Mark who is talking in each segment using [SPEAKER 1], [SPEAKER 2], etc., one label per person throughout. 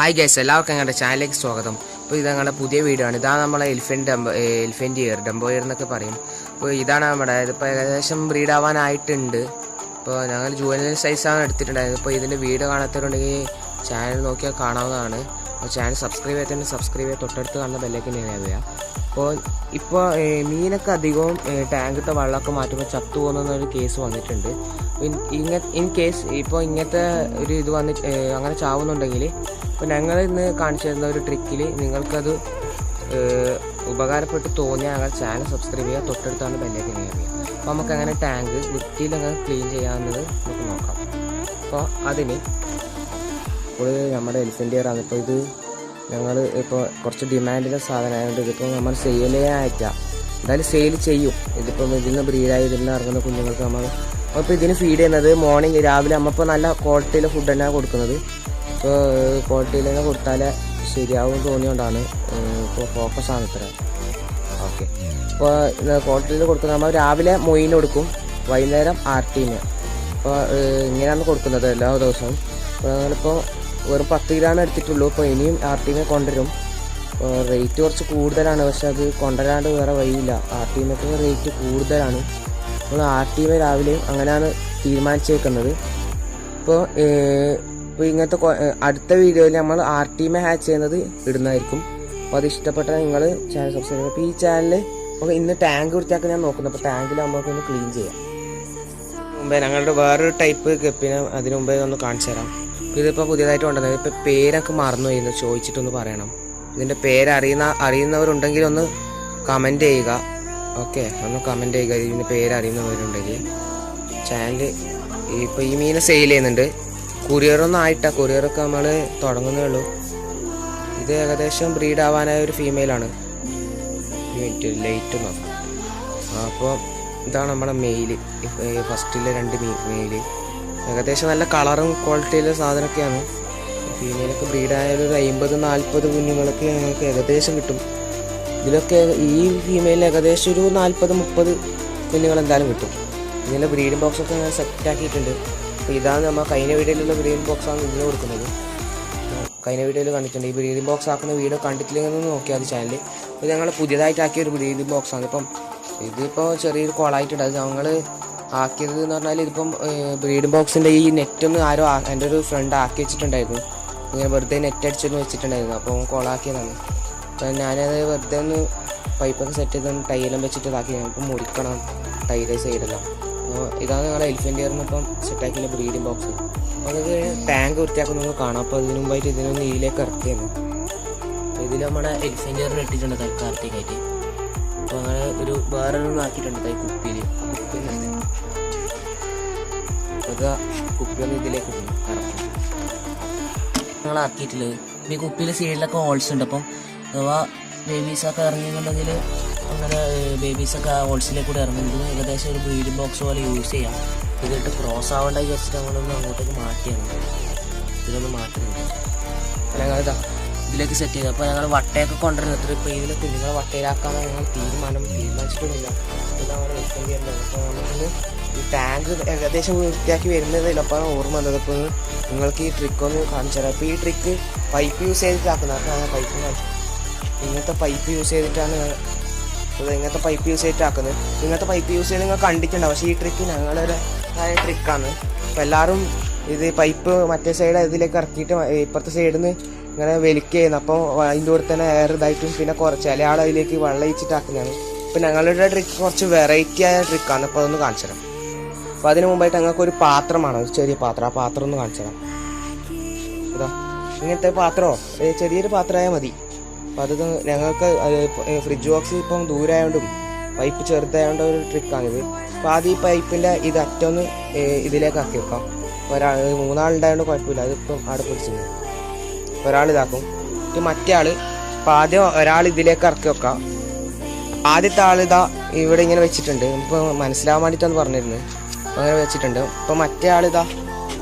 [SPEAKER 1] Hi guys, എല്ലാവർക്കും ഞങ്ങളുടെ ചാനലിലേക്ക് സ്വാഗതം. അപ്പോൾ ഇത് ഞങ്ങളുടെ പുതിയ വീഡിയോ ആണ്. ഇതാണ് നമ്മളെ എലിഫൻറ്റ് ഇയർ ഡംബോ ഇയർ എന്നൊക്കെ പറയും. അപ്പോൾ ഇതാണ് നമ്മുടെ ഇതിപ്പോൾ ഏകദേശം ബ്രീഡ് ആവാനായിട്ടുണ്ട്. അപ്പോൾ ഞങ്ങൾ ജുവനൽ സൈസാണ് എടുത്തിട്ടുണ്ടായത്. ഇപ്പോൾ ഇതിൻ്റെ വീഡിയോ കാണാത്തവരുണ്ടെങ്കിൽ ചാനൽ നോക്കിയാൽ കാണാവുന്നതാണ്. അപ്പോൾ ചാനൽ സബ്സ്ക്രൈബ് ചെയ്തിട്ട് സബ്സ്ക്രൈബ് ചെയ്ത് തൊട്ടടുത്ത് കാണുന്ന ബെല്ലേക്ക് തന്നെയാണ്. ഇപ്പോൾ മീനൊക്കെ അധികവും ടാങ്കിലത്തെ വെള്ളമൊക്കെ മാറ്റുമ്പോൾ ചത്തു പോകുന്നൊരു കേസ് വന്നിട്ടുണ്ട്. ഇൻ കേസ് ഇപ്പോൾ ഇങ്ങനത്തെ ഒരു ഇത് വന്നിട്ട് അങ്ങനെ ചാവുന്നുണ്ടെങ്കിൽ അപ്പോൾ ഞങ്ങൾ ഇന്ന് കാണിച്ചു തരുന്ന ഒരു ട്രിക്കിൽ നിങ്ങൾക്കത് ഉപകാരപ്പെട്ട് തോന്നിയാൽ ഞങ്ങൾ ചാനൽ സബ്സ്ക്രൈബ് ചെയ്യുക, തൊട്ടടുത്താണ് ബെല്ലേക്ക് കയറുക. അപ്പോൾ നമുക്ക് അങ്ങനെ ടാങ്ക് വൃത്തിയിൽ അങ്ങനെ ക്ലീൻ ചെയ്യാവുന്നത് നമുക്ക് നോക്കാം. അപ്പോൾ അതിന് ഇപ്പോൾ നമ്മുടെ എലിഫൻറ്റ് ഇയർ ആണ്. ഇപ്പോൾ ഇത് ഞങ്ങൾ ഇപ്പോൾ കുറച്ച് ഡിമാൻഡിൻ്റെ സാധനമായതുകൊണ്ട് ഇതിപ്പോൾ നമ്മൾ സെയിൽ ചെയ്യാനായിട്ടാണ്. എന്തായാലും സെയിൽ ചെയ്യും. ഇതിപ്പം ഇതിൽ നിന്ന് ബ്രീഡായി ഇതിൽ നിന്ന് ഇറങ്ങുന്ന കുഞ്ഞുങ്ങൾക്ക് അപ്പോൾ ഇതിന് ഫീഡ് ചെയ്യുന്നത് മോർണിംഗ് രാവിലെ നമ്മളിപ്പോൾ നല്ല ക്വാളിറ്റിയിലെ ഫുഡ് തന്നെയാണ് കൊടുക്കുന്നത്. ഇപ്പോൾ ക്വാളിറ്റിയിൽ തന്നെ കൊടുത്താലേ ശരിയാവും തോന്നിയോണ്ടാണ് ഇപ്പോൾ ഫോക്കസാണ് ഇത്ര. ഓക്കെ, ഇപ്പോൾ ക്വാളിറ്റിയിൽ കൊടുക്കുന്നത് നമ്മൾ രാവിലെ മൊയിന് കൊടുക്കും, വൈകുന്നേരം ആർട്ടീന്. അപ്പോൾ ഇങ്ങനെയാണ് കൊടുക്കുന്നത് എല്ലാ ദിവസവും. അപ്പോൾ ഞങ്ങളിപ്പോൾ വെറും 10 ഗ്രാം എടുത്തിട്ടുള്ളൂ. ഇപ്പോൾ ഇനിയും ആർട്ടീനെ കൊണ്ടുവരും. റേറ്റ് കുറച്ച് കൂടുതലാണ്, പക്ഷെ അത് കൊണ്ടുവരാണ്ട് വേറെ വഴിയില്ല. ആർട്ടീനൊക്കെ റേറ്റ് കൂടുതലാണ്. നമ്മൾ ആർട്ടീനെ രാവിലെയും അങ്ങനെയാണ് തീരുമാനിച്ചേക്കുന്നത്. ഇപ്പോൾ ഇങ്ങനത്തെ അടുത്ത വീഡിയോയിൽ നമ്മൾ ആർട്ടീമെ ഹാച്ച് ചെയ്യുന്നത് ഇടുന്നതായിരിക്കും. അപ്പോൾ അത് ഇഷ്ടപ്പെട്ടാൽ നിങ്ങൾ ചാനൽ സബ്സ്ക്രൈബ് ചെയ്യുക. അപ്പോൾ ഈ ചാനൽ നമുക്ക് ഇന്ന് ടാങ്ക് വൃത്തിയാക്കാൻ ഞാൻ നോക്കുന്നത്. അപ്പോൾ ടാങ്കിൽ നമുക്കൊന്ന് ക്ലീൻ ചെയ്യാം. മുമ്പേ ഞങ്ങളുടെ വേറൊരു ടൈപ്പ് ഗപ്പിനെ അതിന് മുമ്പേ ഒന്ന് കാണിച്ചു തരാം. ഇതിപ്പോൾ പുതിയതായിട്ട് കൊണ്ടുവന്നത്. ഇപ്പോൾ പേരൊക്കെ മറന്നു പോയിരുന്നു, ചോദിച്ചിട്ടൊന്ന് പറയണം. ഇതിൻ്റെ പേര് അറിയുന്നവരുണ്ടെങ്കിൽ ഒന്ന് കമൻറ്റ് ചെയ്യുക. ഓക്കെ, ഒന്ന് കമൻറ്റ് ചെയ്യുക ഇതിൻ്റെ പേര് അറിയുന്നവരുണ്ടെങ്കിൽ. ചാനൽ ഇപ്പോൾ ഈ മീനെ സെയിൽ ചെയ്യുന്നുണ്ട്. കൊറിയറൊന്നും ആയിട്ടാണ്, കൊറിയറൊക്കെ നമ്മൾ തുടങ്ങുന്നേ ഉള്ളൂ. ഇത് ഏകദേശം ബ്രീഡ് ആവാനായ ഒരു ഫീമെയിലാണ്. ലൈറ്റ് നോക്കാം. അപ്പോൾ ഇതാണ് നമ്മുടെ മെയില്, ഫസ്റ്റിലെ 2 മെയില്. ഏകദേശം നല്ല കളറും ക്വാളിറ്റിയിലെ സാധനമൊക്കെയാണ്. ഫീമെയിലൊക്കെ ബ്രീഡായാലും ഒരു 50-40 കുഞ്ഞുങ്ങളൊക്കെ ഞങ്ങൾക്ക് ഏകദേശം കിട്ടും. ഇതിലൊക്കെ ഈ ഫീമെയിലിൽ ഏകദേശം ഒരു 40-30 കുഞ്ഞുങ്ങൾ എന്തായാലും കിട്ടും. ഇതിൻ്റെ ബ്രീഡിംഗ് ബോക്സൊക്കെ ഞാൻ സെറ്റാക്കിയിട്ടുണ്ട്. അപ്പോൾ ഇതാണ് നമ്മൾ കഴിഞ്ഞ വീഡിയോയിലുള്ള ബ്രീഡിംഗ് ബോക്സാണ് ഇതിന് കൊടുക്കുന്നത്. കഴിഞ്ഞ വീഡിയോയിൽ കണ്ടിട്ടുണ്ട്. ഈ ബ്രീഡിംഗ് ബോക്സ് ആക്കുന്ന വീഡിയോ കണ്ടിട്ടില്ലെങ്കിൽ നോക്കിയാൽ അത് ചാനൽ. ഇത് ഞങ്ങൾ പുതിയതായിട്ടാക്കിയ ഒരു ബ്രീഡിംഗ് ബോക്സാണ്. ഇതിപ്പോൾ ചെറിയൊരു കോളായിട്ടുണ്ട്. അത് ഞങ്ങൾ ആക്കിയത് എന്ന് പറഞ്ഞാൽ ഇതിപ്പം ബ്രീഡിംഗ് ബോക്സിൻ്റെ ഈ നെറ്റൊന്ന് ആരോ എൻ്റെ ഒരു ഫ്രണ്ട് ആക്കി വെച്ചിട്ടുണ്ടായിരുന്നു. ഇങ്ങനെ വെറുതെ നെറ്റ് അടിച്ചൊന്ന് വെച്ചിട്ടുണ്ടായിരുന്നു. അപ്പോൾ കോളാക്കിയതാണ്. അപ്പോൾ ഞാനത് വെറുതെ ഒന്ന് പൈപ്പൊക്കെ സെറ്റ് ചെയ്ത് ടൈലെല്ലാം വെച്ചിട്ട് ഇതാക്കി. ഞങ്ങൾക്ക് മുറിക്കണം ടൈല് സൈഡെല്ലാം. അപ്പോൾ ഇതാണ് ഞങ്ങളുടെ എലിഫൻറ്റ് ഇയറിന് ഇപ്പം സെറ്റാക്കിയുള്ള ബ്രീഡിംഗ് ബോക്സ്. അപ്പോൾ അത് ടാങ്ക് വൃത്തിയാക്കുന്നൊന്ന് കാണാം. അപ്പോൾ അതിന് മുമ്പായിട്ട് ഇതിനൊന്ന് ഇതിലേക്ക് ഇറക്കിയാണ്. ഇതിൽ നമ്മുടെ എലിഫൻറ്റ് ഇയറിന് ഇട്ടിട്ടുണ്ട് തൽക്കാലത്തേക്കായിട്ട്. അപ്പോൾ അങ്ങനെ ഒരു വേറൊന്നും ആക്കിയിട്ടുണ്ട് കുപ്പിയിൽ. അത് കുപ്പിയൊന്നും ഇതിലേക്ക് ഇറക്കും ഞങ്ങൾ ആക്കിയിട്ടുള്ളത്. ഈ കുപ്പിയിൽ സൈഡിലൊക്കെ ഹോൾസ് ഉണ്ട്. അപ്പം അഥവാ ബേബീസൊക്കെ ഇറങ്ങിയെന്നുണ്ടെങ്കിൽ അങ്ങനെ ബേബീസൊക്കെ ഹോൾസിലേക്ക് കൂടെ ഇറങ്ങുന്നത് ഏകദേശം ഒരു ബ്രീഡിംഗ് ബോക്സ് പോലെ യൂസ് ചെയ്യാം. ഇതിട്ട് ക്രോസ് ആവേണ്ട വിചാരിച്ചിട്ട് ഞങ്ങളൊന്ന് അങ്ങോട്ടേക്ക് മാറ്റിയാണ്. ഇതിലൊന്ന് മാറ്റുന്നുണ്ട്. ഞങ്ങളിതാ ഇതിലേക്ക് സെറ്റ് ചെയ്തു. അപ്പോൾ ഞങ്ങൾ വട്ടയൊക്കെ കൊണ്ടുവരുന്നത്. ഇപ്പോൾ ഇതിൽ കുഞ്ഞുങ്ങളെ വട്ടയിലാക്കാമെന്ന് ഞങ്ങൾ തീരുമാനിച്ചിട്ടൊന്നുമില്ല. ഇതാണ് വെക്കേണ്ടി വരുന്നത്. അപ്പോൾ നമുക്കിന്ന് ഈ ടാങ്ക് ഏകദേശം വൃത്തിയാക്കി വരുന്നതിൽ അപ്പോൾ ഓർമ്മ വന്നത്. ഇപ്പോൾ നിങ്ങൾക്ക് ഈ ട്രിക്കൊന്ന് കാണിച്ചു തരാം. അപ്പോൾ ഈ ട്രിക്ക് പൈപ്പ് യൂസ് ചെയ്തിട്ടാക്കുന്നത്. അപ്പോൾ ഞാൻ പൈപ്പ് കാണിച്ചു. ഇങ്ങനത്തെ പൈപ്പ് യൂസ് ചെയ്തിട്ടാണ് ഇങ്ങനത്തെ പൈപ്പ് യൂസ് ചെയ്തിട്ടാക്കുന്നത്. ഇങ്ങനത്തെ പൈപ്പ് യൂസ് ചെയ്ത് നിങ്ങൾ കണ്ടിട്ടുണ്ടാവും. പക്ഷേ ഈ ട്രിക്ക് ഞങ്ങളുടെ ട്രിക്കാണ്. അപ്പോൾ എല്ലാവരും ഇത് പൈപ്പ് മറ്റേ സൈഡ് ഇതിലേക്ക് ഇറക്കിയിട്ട് ഇപ്പുറത്തെ സൈഡിൽ നിന്ന് ഇങ്ങനെ വലിക്കുകയായിരുന്നു. അപ്പോൾ അതിൻ്റെ കൂടെ തന്നെ എയർ ഇതായിട്ടും പിന്നെ ചില ആൾ അതിലേക്ക് വെള്ളം ഒഴിച്ചിട്ടാക്കുന്നതാണ്. ഇപ്പോൾ ഞങ്ങളുടെ ട്രിക്ക് കുറച്ച് വെറൈറ്റി ആയ ട്രിക്കാണ്. അപ്പോൾ അതൊന്ന് കാണിച്ചു തരാം. അപ്പോൾ അതിന് മുമ്പായിട്ട് ഞങ്ങൾക്കൊരു പാത്രമാണ്, ഒരു ചെറിയ പാത്രം. ആ പാത്രം ഒന്ന് കാണിച്ചു തരാം. ഇതാ ഇങ്ങനത്തെ പാത്രമോ ചെറിയൊരു പാത്രമായാൽ മതി. അപ്പോൾ അത് ഞങ്ങൾക്ക് ഫ്രിഡ്ജ് ബോക്സ് ഇപ്പം ദൂരമായതുകൊണ്ടും പൈപ്പ് ചെറുതായതുകൊണ്ട് ഒരു ട്രിക്കാണിത്. അപ്പോൾ ആദ്യം ഈ പൈപ്പിൻ്റെ ഇത് അറ്റൊന്ന് ഇതിലേക്ക് ആക്കി വെക്കാം. ഒരാൾ 3 ആളുണ്ടായതുകൊണ്ട് കുഴപ്പമില്ല. അതിപ്പം അവിടെ പിടിച്ചിട്ടുണ്ട്. ഒരാൾ ഇതാക്കും, മറ്റേ ആൾ. അപ്പോൾ ആദ്യം ഒരാൾ ഇതിലേക്ക് ഇറക്കി വെക്കാം. ആദ്യത്തെ ആൾ ഇതാ ഇവിടെ ഇങ്ങനെ വെച്ചിട്ടുണ്ട്. ഇപ്പോൾ മനസ്സിലാവാൻ വേണ്ടിയിട്ടാണ് പറഞ്ഞിരുന്നത്. അങ്ങനെ വെച്ചിട്ടുണ്ട്. അപ്പോൾ മറ്റേ ആൾ ഇതാ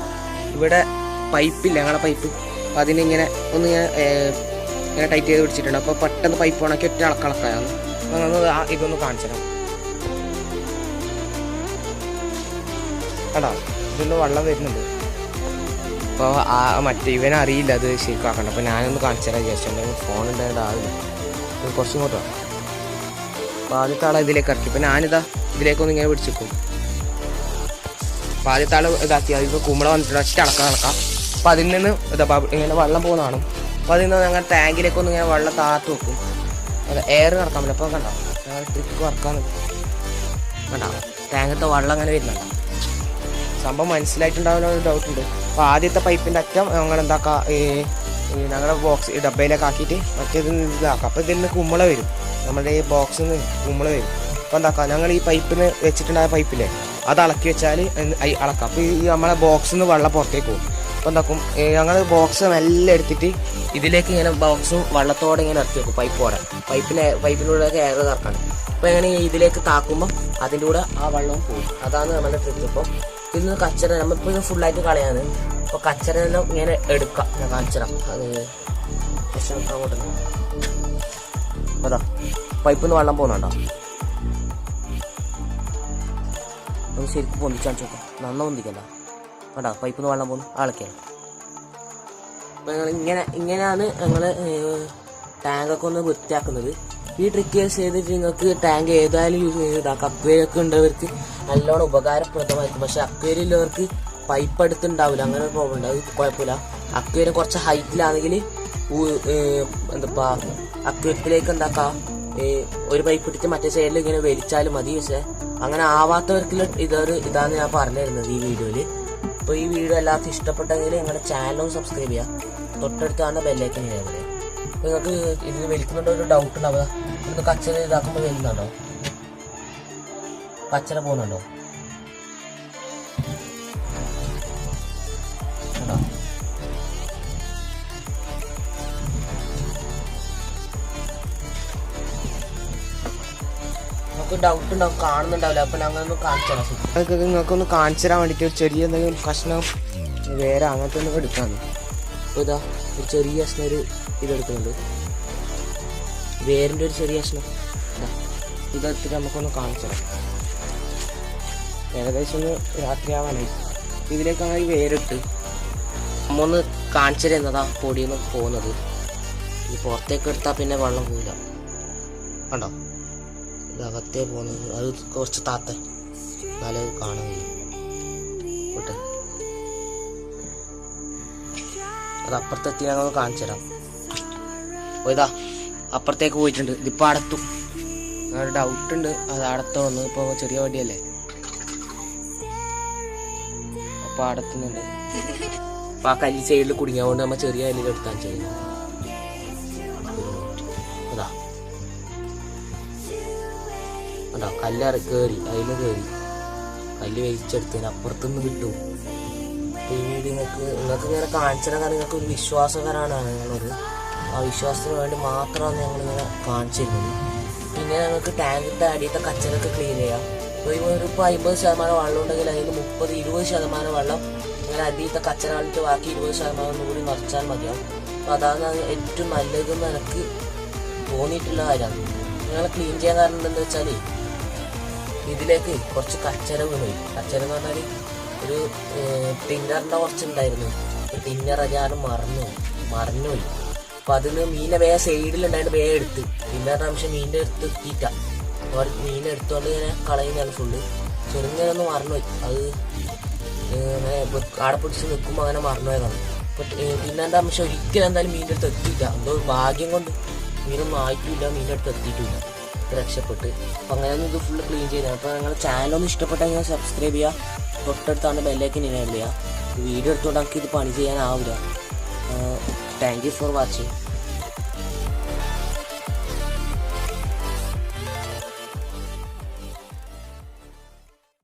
[SPEAKER 1] ഇവിടെ പൈപ്പില്ല, ഞങ്ങളുടെ പൈപ്പ്. അപ്പോൾ അതിനിങ്ങനെ ഒന്ന് ഇങ്ങനെ ടൈറ്റ് ചെയ്ത് പിടിച്ചിട്ടുണ്ട്. അപ്പോൾ പെട്ടെന്ന് പൈപ്പ് ഉണക്കി ഒറ്റ അളക്കളക്കാണ്. അപ്പോൾ ഇതൊന്ന് കാണിച്ചു തരാം. കണ്ടോ, ഇതിൽ വെള്ളം വരുന്നുണ്ട്.
[SPEAKER 2] അപ്പോൾ മറ്റേ ഇവനറിയില്ല അത് ശരിക്കാക്കണ്ട. അപ്പോൾ ഞാനൊന്ന് കാണിച്ചു തരാൻ വിചാരിച്ചിട്ടുണ്ടെങ്കിൽ ഫോൺ ഉണ്ടായതാവില്ല. കുറച്ചും ഇങ്ങോട്ട് വേണം. അപ്പോൾ ആദ്യത്തെ ആളെ ഇതിലേക്ക് ഇറക്കി. ഇപ്പോൾ ഞാനിതാ ഇതിലേക്കൊന്ന് ഇങ്ങനെ പിടിച്ചിരിക്കും. അപ്പോൾ ആദ്യത്തെ ആൾ ഇതാക്കി അതിപ്പോൾ കുമ്പള വന്നിട്ട് ഒറ്റ നടക്കാം. അപ്പോൾ അതിൽ നിന്ന് ഇങ്ങനെ വെള്ളം പോകുന്നതാണ്. അപ്പോൾ അതിൽ നിന്ന് ഞങ്ങൾ ടാങ്കിലേക്കൊന്ന് ഇങ്ങനെ വെള്ളം താത്ത് വെക്കും. അത് എയർ നടക്കാൻ പറ്റില്ല. അപ്പോൾ കണ്ടോ ഞങ്ങൾ ട്രിക്ക് വറക്കാൻ കണ്ടോ ടാങ്കത്തെ വെള്ളം അങ്ങനെ വരുന്നുണ്ടോ. സംഭവം മനസ്സിലായിട്ടുണ്ടാവുന്ന ഒരു ഡൗട്ടുണ്ട്. അപ്പോൾ ആദ്യത്തെ പൈപ്പിൻ്റെ അറ്റം ഞങ്ങൾ എന്താക്കാം ഞങ്ങളുടെ ബോക്സ് ഡബ്ബയിലേക്ക് ആക്കിയിട്ട് മറ്റേത് ഇതാക്കാം. അപ്പോൾ ഇതിൽ നിന്ന് കുമ്പള വരും. നമ്മുടെ ഈ ബോക്സിൽ നിന്ന് കുമ്പള വരും. അപ്പോൾ എന്താക്കാം ഞങ്ങൾ ഈ പൈപ്പിന് വെച്ചിട്ടുണ്ടായ പൈപ്പില്ലേ അത് ഇളക്കി വെച്ചാൽ അളക്കാം. അപ്പോൾ ഈ നമ്മളെ ബോക്സിൽ നിന്ന് വെള്ളം പുറത്തേക്ക് പോകും. അപ്പോൾ എന്താക്കും ഞങ്ങൾ ബോക്സ് മെല്ലെ എടുത്തിട്ട് ഇതിലേക്ക് ഇങ്ങനെ ബോക്സും വെള്ളത്തോടെ ഇങ്ങനെ ഇറക്കി വെക്കും. പൈപ്പിലൂടെയൊക്കെ എയർ കറക്കാണ്. അപ്പോൾ ഇങ്ങനെ ഇതിലേക്ക് താക്കുമ്പോൾ അതിൻ്റെ കൂടെ ആ വെള്ളവും പോകും. അതാണ് നമ്മുടെ ട്രിക്ക്. അപ്പോൾ ഇതിൽ നിന്ന് കച്ചറ നമ്മളിപ്പോൾ ഇത് ഫുള്ളായിട്ട് കളയാണ്. അപ്പോൾ കച്ചറ എല്ലാം ഇങ്ങനെ എടുക്കാം. ഞാൻ കാണിച്ചിടാം. അത് അങ്ങോട്ട് അതാ പൈപ്പിൽ നിന്ന് വെള്ളം പോകുന്നുണ്ടോ. ഒന്ന് ശരിക്കും പൊന്തിച്ചാൽ നോക്കാം. നന്ന പൊന്തിക്കണ്ട കേട്ടോ. പൈപ്പിൽ നിന്ന് വെള്ളം പോകുന്നു ആളൊക്കെയാണ്. അപ്പോൾ ഇങ്ങനെയാണ് ഞങ്ങൾ ടാങ്കൊക്കെ ഒന്ന് വൃത്തിയാക്കുന്നത്. ഈ ട്രിക്ക് യൂസ് ചെയ്തിട്ട് നിങ്ങൾക്ക് ടാങ്ക് ഏതായാലും യൂസ് ചെയ്തിടാം. അക്വേരിയൊക്കെ ഉണ്ടവർക്ക് നല്ലോണം ഉപകാരപ്രദമായിരിക്കും. പക്ഷെ അക്വേരിയുള്ളവർക്ക് പൈപ്പ് അടുത്തുണ്ടാവില്ല. അങ്ങനെ ഒരു പ്രോബ്ലം ഉണ്ട്. അത് കുഴപ്പമില്ല. അക്വേരിയം കുറച്ച് ഹൈറ്റിലാണെങ്കിൽ എന്താ അക്വേരിയത്തിലേക്ക് എന്താക്കാം ഒരു പൈപ്പ് ഇട്ടിട്ട് മറ്റേ സൈഡിൽ ഇങ്ങനെ വലിച്ചാലും മതി. പക്ഷെ അങ്ങനെ ആവാത്തവർക്കുള്ള ഇതാണ് ഞാൻ പറഞ്ഞു തരുന്നത് ഈ വീഡിയോയിൽ. അപ്പോൾ ഈ വീഡിയോ എല്ലാവർക്കും ഇഷ്ടപ്പെട്ടെങ്കിൽ നിങ്ങളുടെ ചാനലും സബ്സ്ക്രൈബ് ചെയ്യുക. തൊട്ടടുത്താണ് ബെല്ലേക്ക് ചെയ്യുന്നത്. അപ്പോൾ നിങ്ങൾക്ക് ഇതിന് വലിക്കുന്നുണ്ടോ ഒരു ഡൗട്ട് ഉണ്ടാവുക. ഇന്ന് കച്ചറ ഇതാക്കുമ്പോൾ വരുന്നുണ്ടോ കച്ചറ പോകുന്നുണ്ടോ കേട്ടോ. നമുക്ക് ഡൗട്ട് ഉണ്ടാവും കാണുന്നുണ്ടാവില്ല. അപ്പോൾ ഞങ്ങളൊന്ന് കാണിച്ചു തരാം. അതൊക്കെ നിങ്ങൾക്കൊന്ന് കാണിച്ചു തരാൻ വേണ്ടിയിട്ട് ഒരു ചെറിയ എന്തെങ്കിലും കഷ്ണം വേറെ അങ്ങനത്തെ ഒന്നും എടുക്കാണ്. അപ്പോൾ ഇതാ ഒരു ചെറിയ കഷ്ണം ഒരു ഇതെടുക്കുന്നുണ്ട്. വേരിൻ്റെ ഒരു ചെറിയ കഷ്ണം ഇതെടുത്തിട്ട് നമുക്കൊന്ന് കാണിച്ചു തരാം. ഏകദേശം ഒന്ന് രാത്രിയാവാനായി. ഇതിലേക്കാണ് ഈ വേരിട്ട് നമ്മ ഒന്ന് കാണിച്ചു തരുന്നതാ പൊടിയൊന്ന് പോകുന്നത്. ഈ പുറത്തേക്ക് എടുത്താൽ പിന്നെ വെള്ളം പോവില്ല കണ്ടോ. ഇതകത്തേ പോകുന്നത് അത് കുറച്ച് താത്ത എന്നാലേ അത് കാണാൻ കഴിയും. വിട്ട് അത് അപ്പുറത്തെത്തി ഞങ്ങൾ കാണിച്ചു തരാം. അപ്പോൾ ഇതാ അപ്പുറത്തേക്ക് പോയിട്ടുണ്ട്. ഇതിപ്പോൾ അടത്തും. ഒരു ഡൗട്ടുണ്ട് അത് അടത്ത വന്നു. ഇപ്പോൾ ചെറിയ വടിയല്ലേ അപ്പോൾ അടത്തുന്നുണ്ട്. അപ്പോൾ ആ കല്ല് സൈഡിൽ കുടുങ്ങിയതുകൊണ്ട് നമ്മൾ ചെറിയ കല്ലിൽ എടുത്താൽ ചെയ്യുന്നത്. അതാ അതാ കല്ല് കയറി അതിൽ കയറി കല്ല് വലിച്ചെടുത്തതിന് അപ്പുറത്തുനിന്ന് കിട്ടും. ഈ വീഡിയോ നിങ്ങൾക്ക് ഇങ്ങനെ കാണിച്ചിടാൻ നിങ്ങൾക്ക് ഒരു വിശ്വാസകരമാണ് ഞങ്ങളൊരു ആ വിശ്വാസത്തിന് വേണ്ടി മാത്രമാണ് ഞങ്ങളിങ്ങനെ കാണിച്ചിരുന്നത്. പിന്നെ ഞങ്ങൾക്ക് ടാങ്കിൻ്റെ അടിയത്തെ കച്ചറൊക്കെ ക്ലീൻ ചെയ്യാം. ഇപ്പോൾ ഒരു 50% വെള്ളം ഉണ്ടെങ്കിൽ അതിൽ 30-20% വെള്ളം ഇങ്ങനെ അടിയത്തെ കച്ചറ കളിട്ട് ബാക്കി 20% കൂടി നിറച്ചാൽ മതിയാവും. അപ്പോൾ അതാണ് ഏറ്റവും നല്ലതെന്ന് എനിക്ക് തോന്നിയിട്ടുള്ള കാര്യമാണ്. ഞങ്ങൾ ക്ലീൻ ചെയ്യാൻ കാരണം എന്താണെന്ന് വെച്ചാൽ ഇതിലേക്ക് കുറച്ച് കച്ചറ വീണുപോയി. കച്ചറ എന്ന് പറഞ്ഞാൽ ഒരു ടിന്നറിൻ്റെ കുറച്ചുണ്ടായിരുന്നു. ടിന്നർ ഞാൻ മറന്നുപോയി. അപ്പോൾ അതിന് മീനെ വേഗം സൈഡിലുണ്ടായിട്ട് വേഗം എടുത്ത് ടിന്നറിൻ്റെ അംശം മീനിൻ്റെ അടുത്ത് എത്തിയിട്ടാണ്. അപ്പോൾ മീനെ എടുത്തുകൊണ്ട് ഇങ്ങനെ കളയുന്നതാണ് ഫുള്ള്. ചെറുങ്ങനെ ഒന്ന് മറന്നുപോയി. അത് അങ്ങനെ ആടെ പിടിച്ച് നിൽക്കുമ്പോൾ അങ്ങനെ മറന്നുപോയതാണ്. അപ്പോൾ ടിന്നറിൻ്റെ അംശം ഒരിക്കലും എന്തായാലും മീനിൻ്റെ അടുത്ത് എത്തിയില്ല. എന്തോ ഭാഗ്യം കൊണ്ട് മീനൊന്നും ആയിട്ടില്ല, മീനിൻ്റെ അടുത്ത് എത്തിയിട്ടില്ല. രക്ഷപ്പെട്ട്. അപ്പോൾ അങ്ങനെയൊന്നും ഇത് ഫുള്ള് ക്ലീൻ ചെയ്യുന്നത്. അപ്പോൾ നിങ്ങൾ ചാനലൊന്നും ഇഷ്ടപ്പെട്ടെങ്കിൽ സബ്സ്ക്രൈബ് ചെയ്യുക. തൊട്ടടുത്താണ് ബെല്ലേക്ക് എനേബിൾ ചെയ്യുക. വീഡിയോ എടുത്തുകൊണ്ട് നമുക്ക് ഇത് പണി ചെയ്യാനാവില്ല. Thank you for watching.